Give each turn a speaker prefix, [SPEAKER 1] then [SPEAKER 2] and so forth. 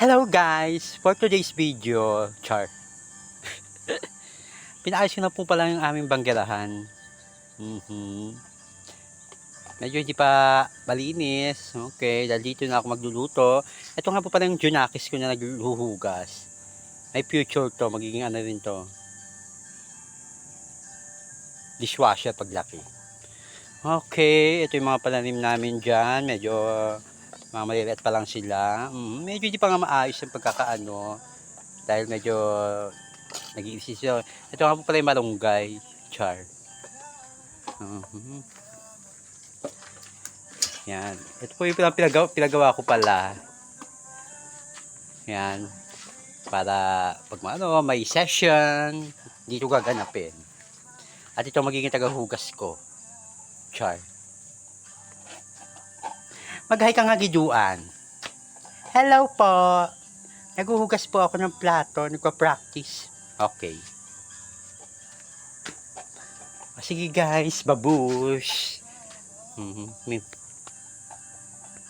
[SPEAKER 1] Hello guys! For today's video, Pinaayos ko na po pala yung aming banggerahan. Medyo hindi pa malinis. Okay, dahil dito na ako magluluto. Ito nga po pala yung junakis ko na naghuhugas. May future to, magiging ano rin to. Dishwasher paglaki. Okay, ito yung mga pananim namin dyan. Medyo mga maliliit pa lang sila. Medyo hindi pa nga maayos yung pagkakaano. Dahil medyo nag-iisis yun. Ito nga po pala yung malunggay. Yan. Ito po yung pinagawa ko pala. Yan. Para pag may session, dito gaganapin. At ito magiging tagahugas ko. Mag-hi ka nga giduan. Hello po. Naghuhugas po ako ng plato. Nagpa-practice. Okay. Sige guys. Babush.